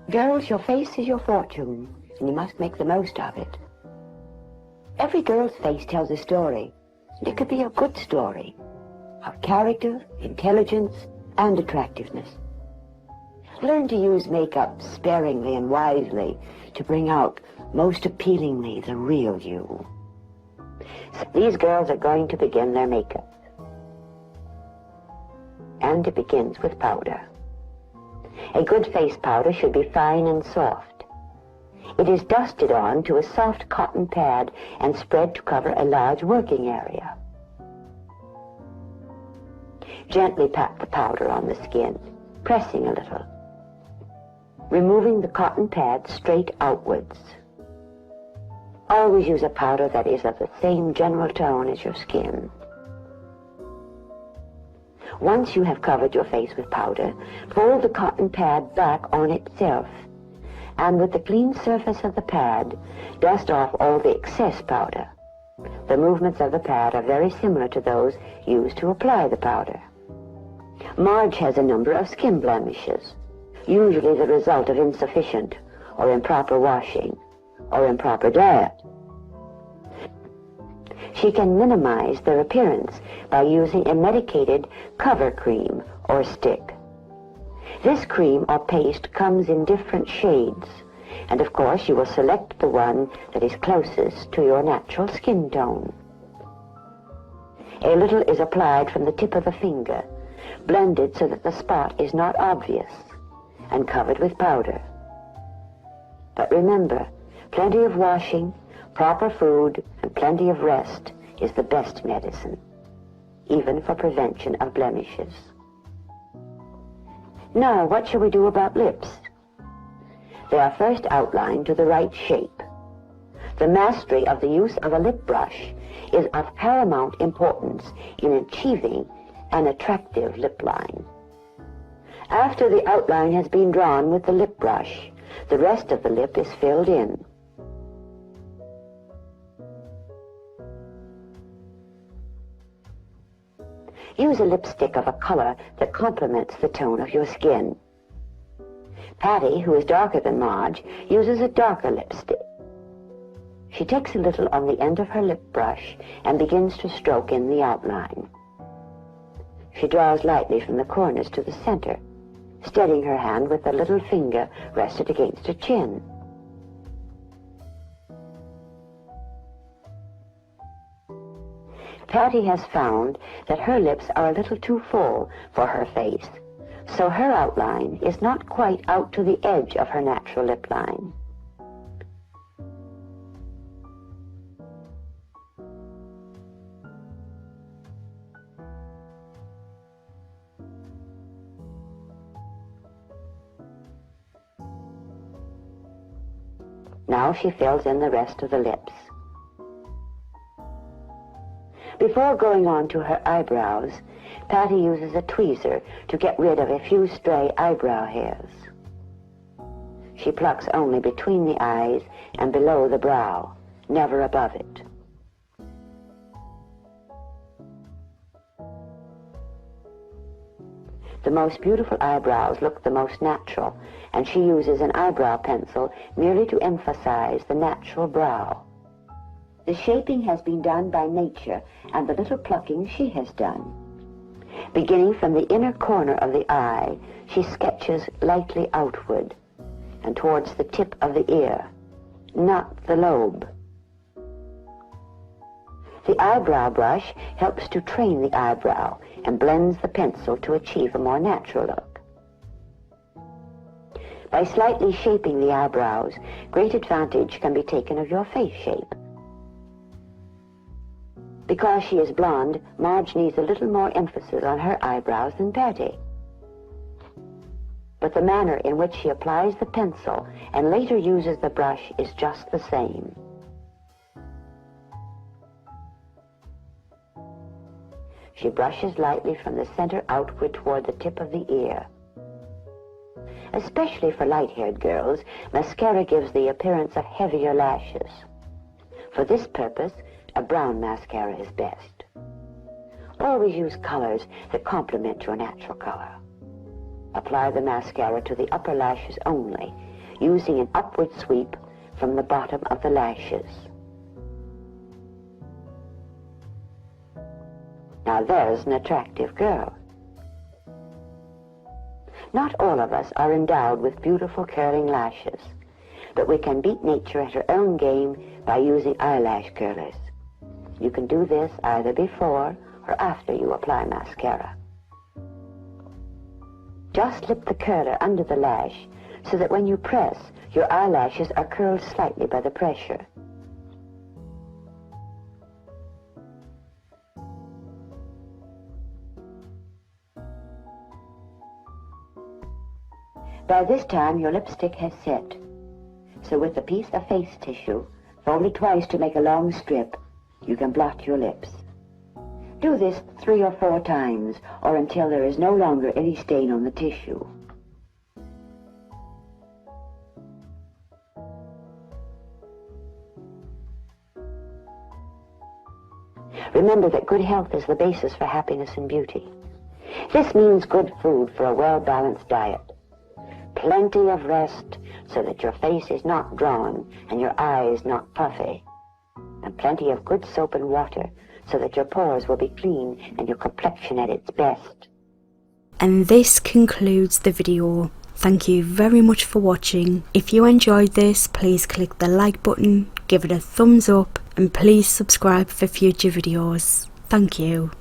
Girls, your face is your fortune, and you must make the most of it. Every girl's face tells a story, and it could be a good story of character, intelligence, and attractiveness. Learn to use makeup sparingly and wisely to bring out most appealingly the real you. So these girls are going to begin their makeup. And it begins with powder. A good face powder should be fine and soft. It is dusted on to a soft cotton pad and spread to cover a large working area. Gently pat the powder on the skin, pressing a little, removing the cotton pad straight outwards. Always use a powder that is of the same general tone as your skin. Once you have covered your face with powder, fold the cotton pad back on itself, and with the clean surface of the pad, dust off all the excess powder. The movements of the pad are very similar to those used to apply the powder. Marge has a number of skin blemishes, usually the result of insufficient or improper washing or improper diet. She can minimize their appearance by using a medicated cover cream or stick. This cream or paste comes in different shades, and of course you will select the one that is closest to your natural skin tone. A little is applied from the tip of the finger, blended so that the spot is not obvious, and covered with powder. But remember, plenty of washing, proper food, and plenty of rest is the best medicine, even for prevention of blemishes. Now, what shall we do about lips? They are first outlined to the right shape. The mastery of the use of a lip brush is of paramount importance in achieving an attractive lip line. After the outline has been drawn with the lip brush, the rest of the lip is filled in. Use a lipstick of a color that complements the tone of your skin. Patty, who is darker than Marge, uses a darker lipstick. She takes a little on the end of her lip brush and begins to stroke in the outline. She draws lightly from the corners to the center, steadying her hand with the little finger rested against her chin. Patty has found that her lips are a little too full for her face, so her outline is not quite out to the edge of her natural lip line. Now she fills in the rest of the lips. Before going on to her eyebrows, Patty uses a tweezer to get rid of a few stray eyebrow hairs. She plucks only between the eyes and below the brow, never above it. The most beautiful eyebrows look the most natural, and she uses an eyebrow pencil merely to emphasize the natural brow. The shaping has been done by nature, and the little plucking she has done. Beginning from the inner corner of the eye, she sketches lightly outward and towards the tip of the ear, not the lobe. The eyebrow brush helps to train the eyebrow and blends the pencil to achieve a more natural look. By slightly shaping the eyebrows, great advantage can be taken of your face shape. Because she is blonde, Marge needs a little more emphasis on her eyebrows than Patty. But the manner in which she applies the pencil and later uses the brush is just the same. She brushes lightly from the center outward toward the tip of the ear. Especially for light-haired girls, mascara gives the appearance of heavier lashes. For this purpose, a brown mascara is best. Always use colors that complement your natural color. Apply the mascara to the upper lashes only, using an upward sweep from the bottom of the lashes. Now there's an attractive girl. Not all of us are endowed with beautiful curling lashes, but we can beat nature at her own game by using eyelash curlers. You can do this either before or after you apply mascara. Just slip the curler under the lash so that when you press, your eyelashes are curled slightly by the pressure. By this time, your lipstick has set. So with a piece of face tissue, folded twice to make a long strip, you can blot your lips. Do this 3 or 4 times, or until there is no longer any stain on the tissue. Remember that good health is the basis for happiness and beauty. This means good food for a well-balanced diet. Plenty of rest so that your face is not drawn and your eyes not puffy. And plenty of good soap and water so that your pores will be clean and your complexion at its best. And this concludes the video. Thank you very much for watching. If you enjoyed this, please click the like button, give it a thumbs up, and please subscribe for future videos. Thank you.